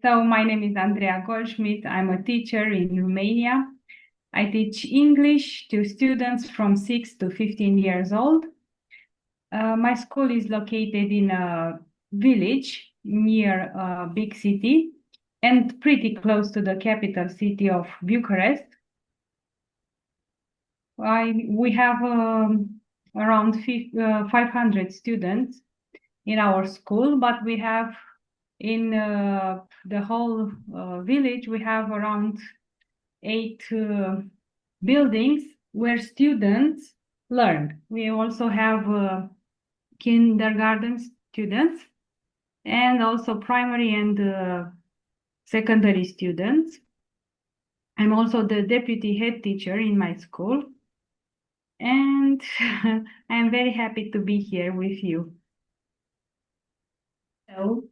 So my name is Andreea Goldschmidt. I'm a teacher in Romania. I teach English to students from 6 to 15 years old. My school is located in a village near a big city and pretty close to the capital city of Bucharest. We have around 500 students in our school, but we have in the whole village, we have around 8 buildings where students learn. We also have kindergarten students and also primary and secondary students. I'm also the deputy head teacher in my school, and I'm very happy to be here with you. So,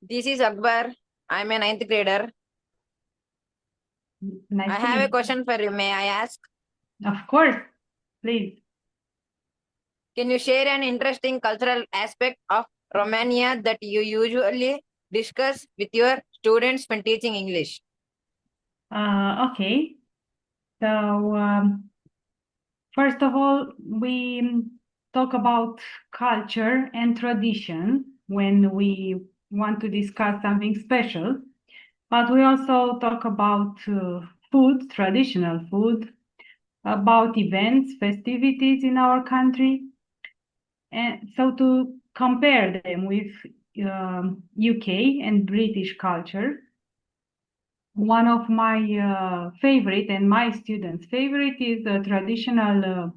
This is Akbar. I'm a ninth grader. nice I to have a meet question for you. May I ask? you. Of course, please. Can you share an interesting cultural aspect of Romania that you usually discuss with your students when teaching English? Okay. So, first of all, we talk about culture and tradition when we want to discuss something special, but we also talk about food, traditional food, about events, festivities in our country. And so to compare them with UK and British culture, one of my favorite and my students' favorite is the traditional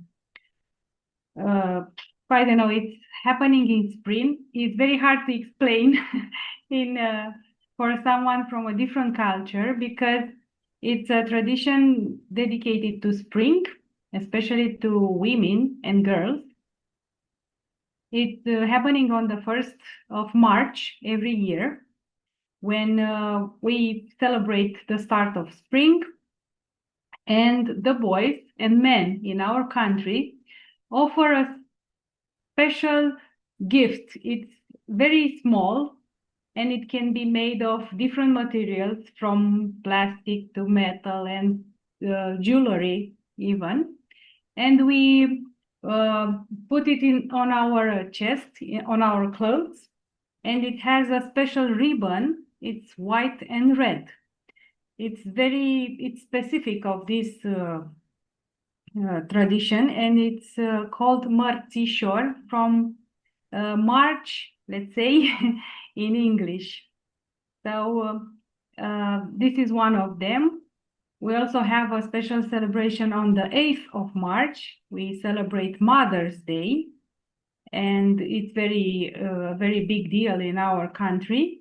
I don't know, it's happening in spring. It's very hard to explain in for someone from a different culture because it's a tradition dedicated to spring, especially to women and girls. It's happening on the 1st of March every year when we celebrate the start of spring, and the boys and men in our country offer a special gift. It's very small and it can be made of different materials from plastic to metal and jewelry even. And we put it in on our chest, on our clothes, and it has a special ribbon. It's white and red. It's specific of this tradition, and it's called Mărțișor from March, let's say, in English. So this is one of them. We also have a special celebration on the 8th of March. We celebrate Mother's Day, and it's very big deal in our country.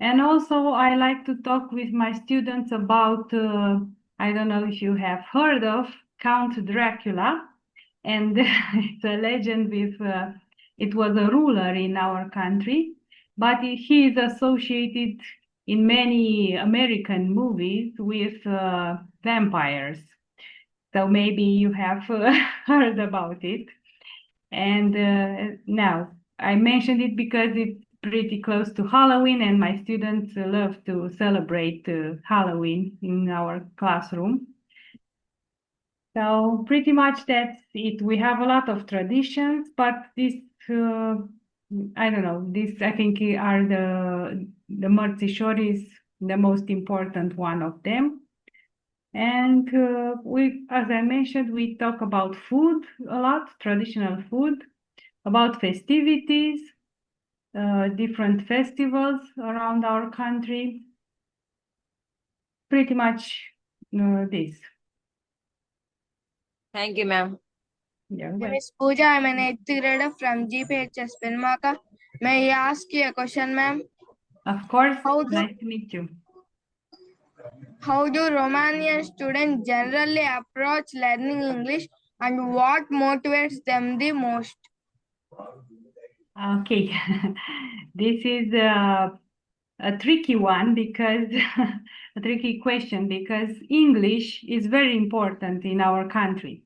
And also, I like to talk with my students about, I don't know if you have heard of Count Dracula, and it's a legend with, it was a ruler in our country, but he is associated in many American movies with vampires. So maybe you have heard about it. And now I mentioned it because it's pretty close to Halloween, and my students love to celebrate Halloween in our classroom. So pretty much that's it. We have a lot of traditions, but this, I don't know, this I think are the Mărțișor is the most important one of them. And as I mentioned, we talk about food a lot, traditional food, about festivities, different festivals around our country. Pretty much this. Thank you, ma'am. Yeah, My well, name is Pooja. I'm an 8th grader from GPHS Penmaka. May I ask you a question, ma'am? of course, How do, nice to meet you. how do Romanian students generally approach learning English, and what motivates them the most? Okay, this is a tricky one because a tricky question because English is very important in our country.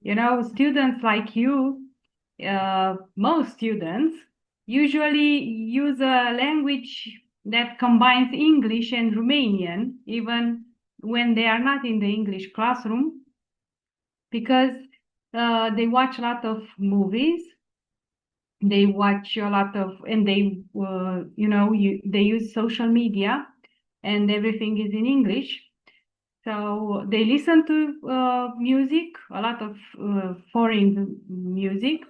You know, students like you, most students usually use a language that combines English and Romanian, even when they are not in the English classroom, because they watch a lot of movies. They watch a lot of, and they, they use social media, and everything is in English. So they listen to music, a lot of foreign music.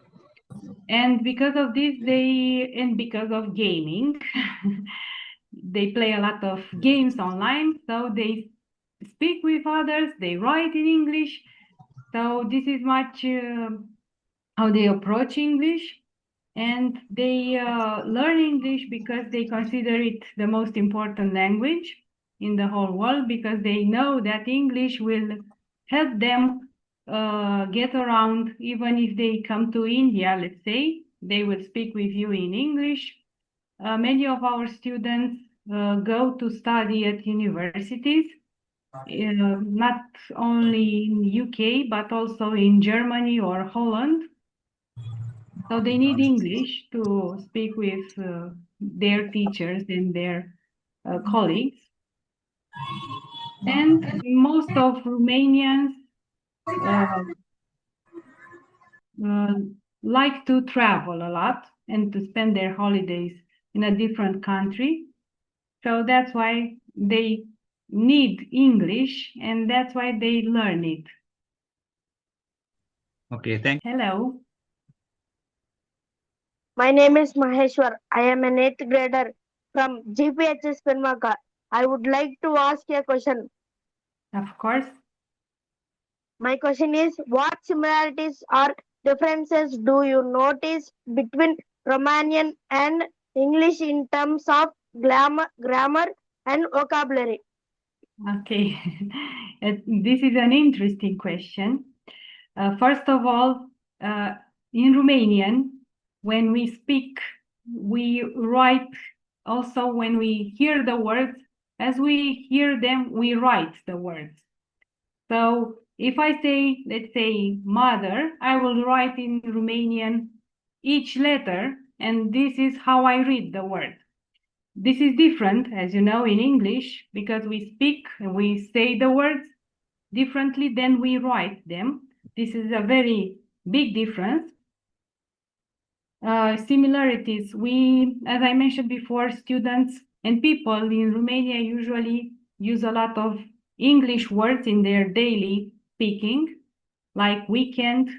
And because of this, and because of gaming, they play a lot of games online. So they speak with others, they write in English. So this is much how they approach English. And they learn English because they consider it the most important language in the whole world, because they know that English will help them get around. Even if they come to India, let's say, they will speak with you in English. Many of our students go to study at universities, not only in UK, but also in Germany or Holland. So they need English to speak with their teachers and their colleagues. And most of Romanians uh, uh, like to travel a lot and to spend their holidays in a different country. So that's why they need English, and that's why they learn it. Okay, thank you. Hello. My name is Maheshwar. I am an 8th grader from GPHS Penmaka. I would like to ask a question. Of course. My question is, what similarities or differences do you notice between Romanian and English in terms of grammar and vocabulary? Okay. This is an interesting question. First of all, in Romanian, when we speak, we write. Also, when we hear the words, as we hear them, we write the words. So if I say, let's say, mother, I will write in Romanian each letter, and this is how I read the word. This is different, as you know, in English, because we speak and we say the words differently than we write them. This is a very big difference. Similarities. As I mentioned before, students and people in Romania usually use a lot of English words in their daily speaking, like weekend,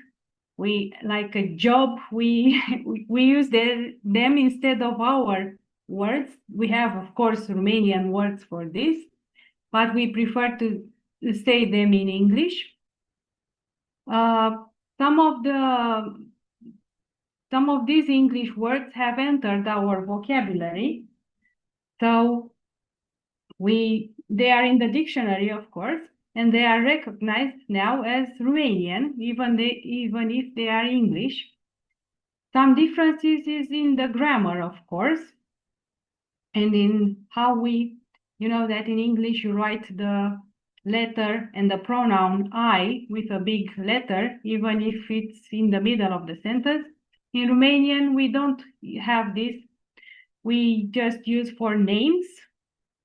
like a job, we use them instead of our words. We have, of course, Romanian words for this, but we prefer to say them in English. Some of these English words have entered our vocabulary, so they are in the dictionary, of course, and they are recognized now as Romanian, even if they are English. Some differences is in the grammar, of course, and in how you know that in English you write the letter and the pronoun I with a big letter, even if it's in the middle of the sentence. In Romanian, we don't have this. We just use for names.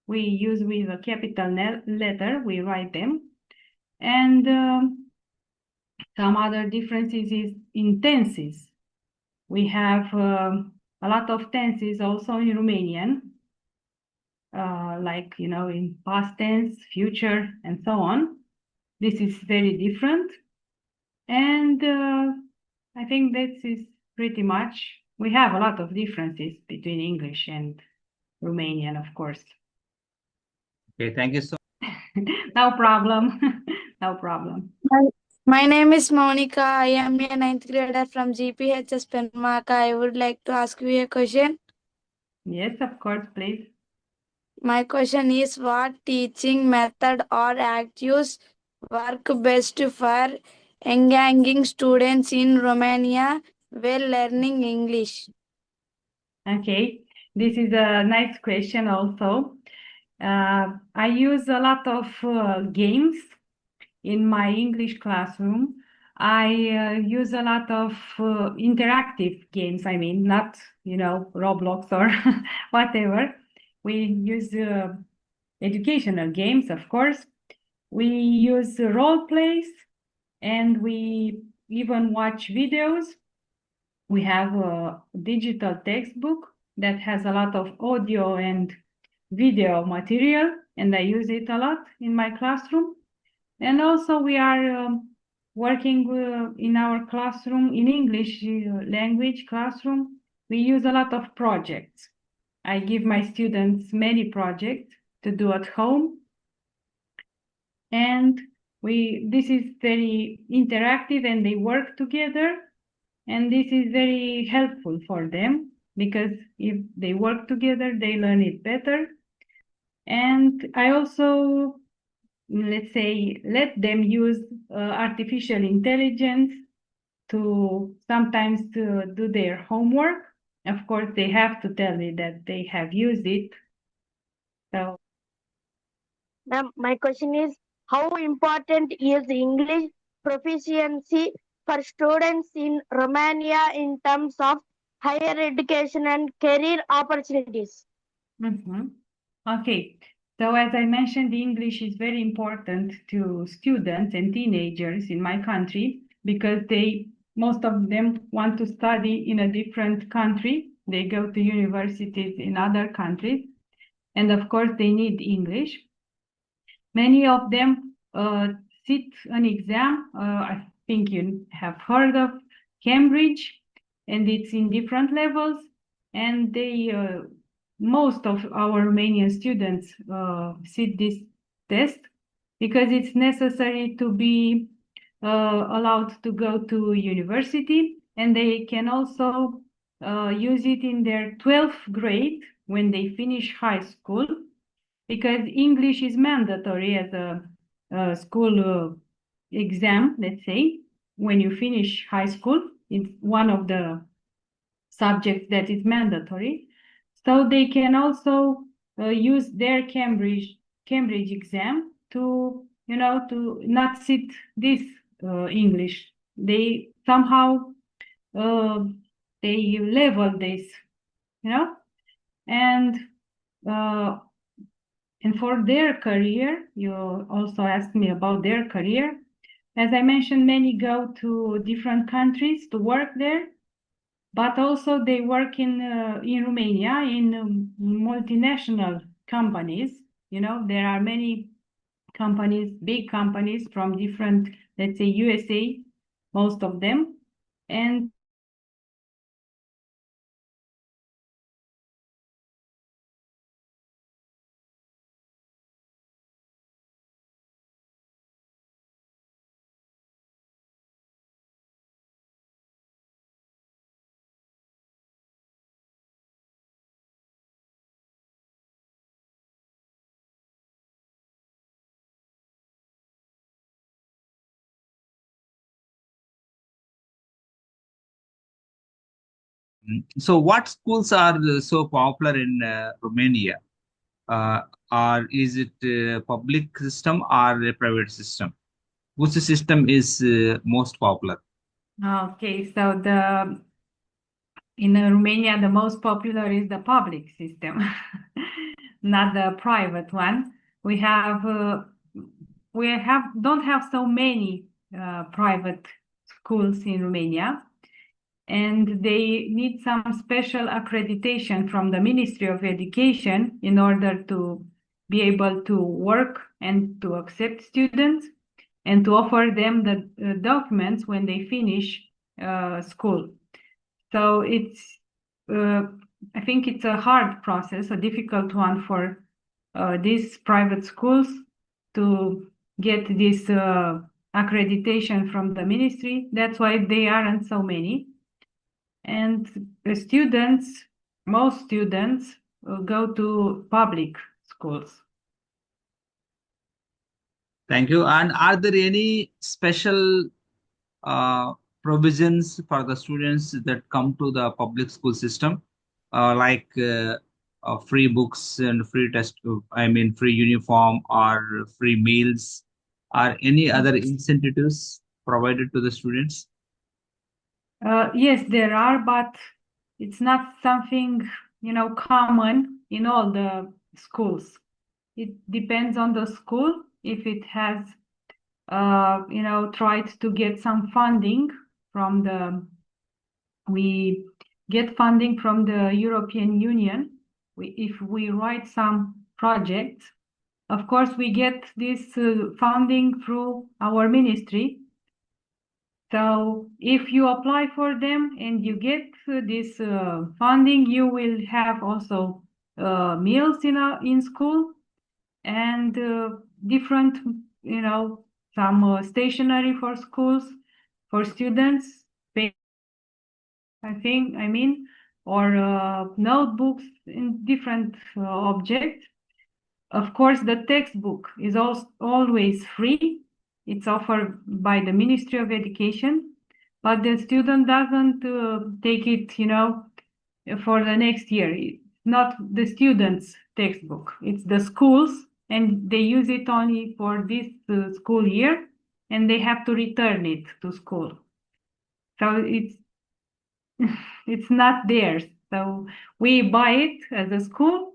We use with a capital letter, we write them. And some other differences is in tenses. We have a lot of tenses also in Romanian, like, in past tense, future, and so on. This is very different. And I think this is pretty much, we have a lot of differences between English and Romanian, of course. Okay, thank you so No problem. No problem. My name is Monica. I am a 9th grader from GPHS Penmaka. I would like to ask you a question. Yes, of course, please. My question is, what teaching method or activities work best for engaging students in Romania while learning English? Okay, this is a nice question also. I use a lot of games in my English classroom. I use a lot of interactive games, I mean, not, Roblox or whatever. We use educational games, of course. We use role plays, and we even watch videos. We have a digital textbook that has a lot of audio and video material, and I use it a lot in my classroom. And also we are working in our classroom in English language classroom. We use a lot of projects. I give my students many projects to do at home. And this is very interactive, and they work together. And this is very helpful for them, because if they work together, they learn it better. And I also, let's say, let them use artificial intelligence to sometimes do their homework. Of course, they have to tell me that they have used it. So, Ma'am, my question is, how important is English proficiency for students in Romania in terms of higher education and career opportunities? Okay. So as I mentioned, English is very important to students and teenagers in my country, because most of them want to study in a different country. They go to universities in other countries, and of course they need English. Many of them sit an exam. I think you have heard of Cambridge, and it's in different levels. And most of our Romanian students sit this test, because it's necessary to be allowed to go to university, and they can also use it in their 12th grade when they finish high school, because English is mandatory as a school exam, let's say, when you finish high school. It's one of the subjects that is mandatory. So they can also use their Cambridge exam to, to not sit this English. They somehow they level this, and uh, and for their career, you also asked me about their career. As I mentioned, many go to different countries to work there, but also they work in Romania in multinational companies. There are many companies, big companies from different, let's say, USA, most of them. And So, what schools are so popular in Romania? Or is it a public system or a private system? Which system is most popular? okay, so in Romania, the most popular is the public system, not the private one. We don't have so many private schools in Romania, and they need some special accreditation from the Ministry of Education in order to be able to work and to accept students and to offer them the documents when they finish school. So I think it's a hard process, a difficult one for these private schools to get this accreditation from the ministry. That's why they aren't so many. And the most students go to public schools. Thank you. And are there any special provisions for the students that come to the public school system, like free books and free uniform or free meals, or any other incentives provided to the students? Yes, there are, but it's not something, common in all the schools. It depends on the school if it has, tried to get some funding from we get funding from the European Union. If we write some projects, of course, we get this funding through our ministry. So if you apply for them and you get this funding, you will have also meals in school and different, some stationery for schools, for students, or notebooks in different objects. Of course, the textbook is always free. It's offered by the Ministry of Education, but the student doesn't take it, for the next year. It's not the student's textbook. It's the school's, and they use it only for this school year, and they have to return it to school. So it's not theirs. So we buy it as a school.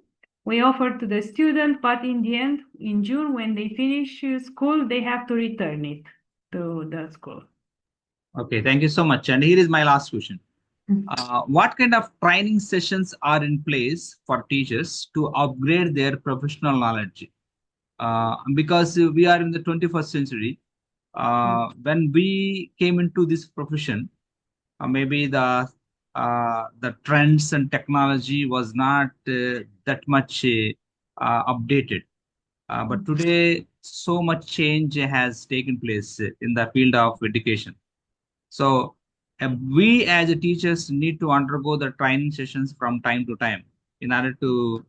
We offer to the student, but in the end, in June, when they finish school, they have to return it to the school. Okay, thank you so much. And here is my last question. Mhm. What kind of training sessions are in place for teachers to upgrade their professional knowledge? Because we are in the 21st century. When we came into this profession, maybe the trends and technology was not that much updated. But today, so much change has taken place in the field of education. So we as a teachers need to undergo the training sessions from time to time in order to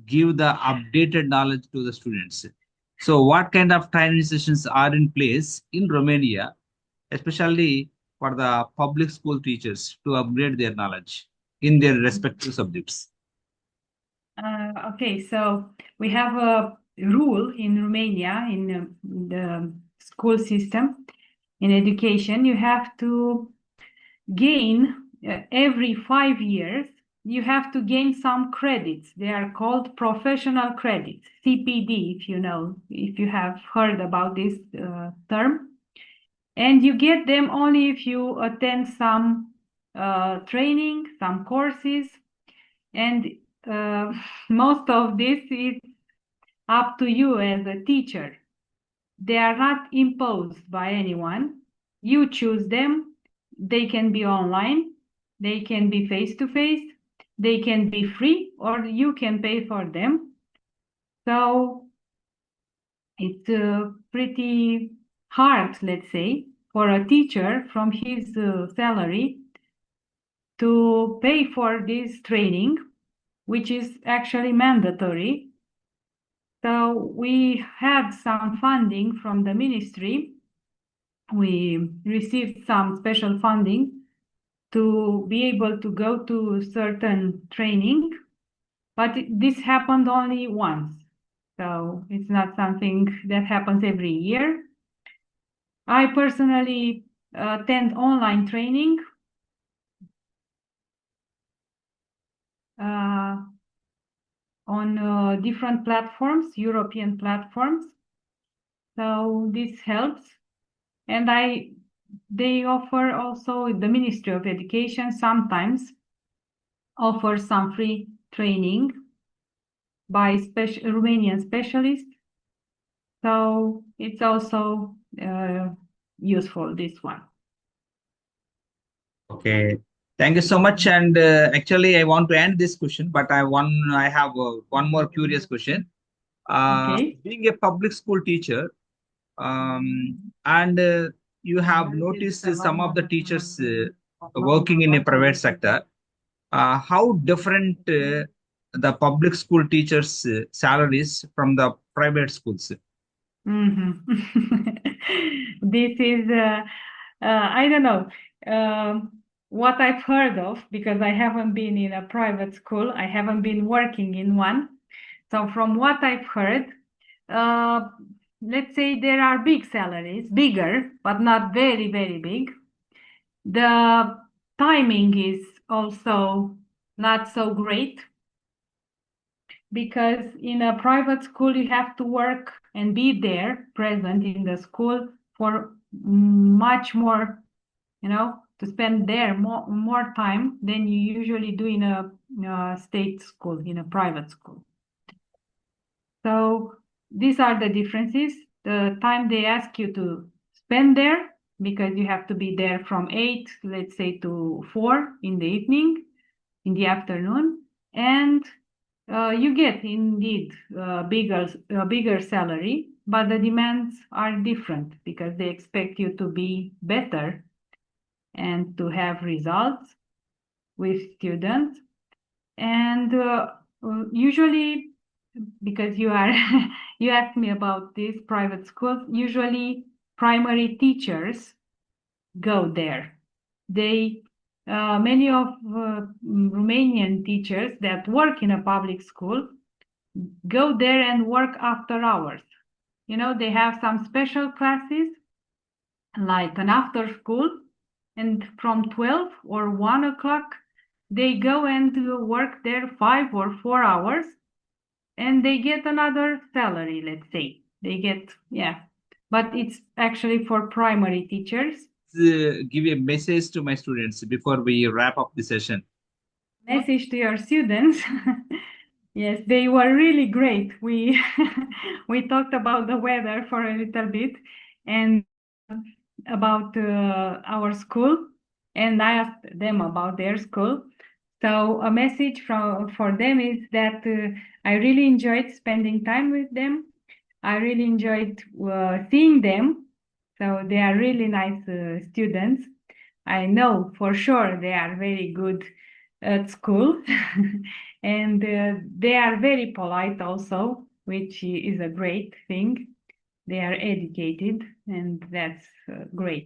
give the updated knowledge to the students. So what kind of training sessions are in place in Romania, especially for the public school teachers to upgrade their knowledge in their respective subjects? Okay, so we have a rule in Romania in the school system. In education, you have to gain every 5 years, you have to gain some credits. They are called professional credits, CPD, if you have heard about this term. And you get them only if you attend some training, some courses, and most of this is up to you as a teacher. They are not imposed by anyone. You choose them. They can be online. They can be face-to-face. They can be free, or you can pay for them. So it's pretty hard, let's say, for a teacher from his salary to pay for this training, which is actually mandatory. So we had some funding from the ministry. We received some special funding to be able to go to certain training, but this happened only once. So it's not something that happens every year. I personally attend online training on different platforms, European platforms. So this helps. And they offer also, the Ministry of Education sometimes offers some free training by Romanian specialists. So it's also useful, this one. Okay, thank you so much. And actually, I want to end this question, but I have one more curious question. Okay. Being a public school teacher, and you have noticed some of the teachers working in a private sector. How different the public school teachers' salaries from the private schools? This is, I don't know, what I've heard of, because I haven't been in a private school. I haven't been working in one. So from what I've heard, let's say there are big salaries, bigger, but not very, very big. The timing is also not so great. because in a private school you have to work and be there present in the school for much more, to spend there more time than you usually do in a state school, in a private school. So these are the differences. The time they ask you to spend there, because you have to be there from 8, let's say, to 4 in the evening, in the afternoon, and you get indeed bigger salary, but the demands are different because they expect you to be better and to have results with students. And usually, because you asked me about these private schools, usually primary teachers go there. Many of Romanian teachers that work in a public school go there and work after hours. They have some special classes, like an after school, and from 12 or 1 o'clock, they go and work there 5 or 4 hours, and they get another salary, let's say. They get, but it's actually for primary teachers. Give a message to my students before we wrap up the session. Message to your students. Yes, they were really great. We we talked about the weather for a little bit and about our school, and I asked them about their school. So a message for them is that I really enjoyed spending time with them. I really enjoyed seeing them. So they are really nice students. I know for sure they are very good at school. And they are very polite also, which is a great thing. They are educated, and that's great.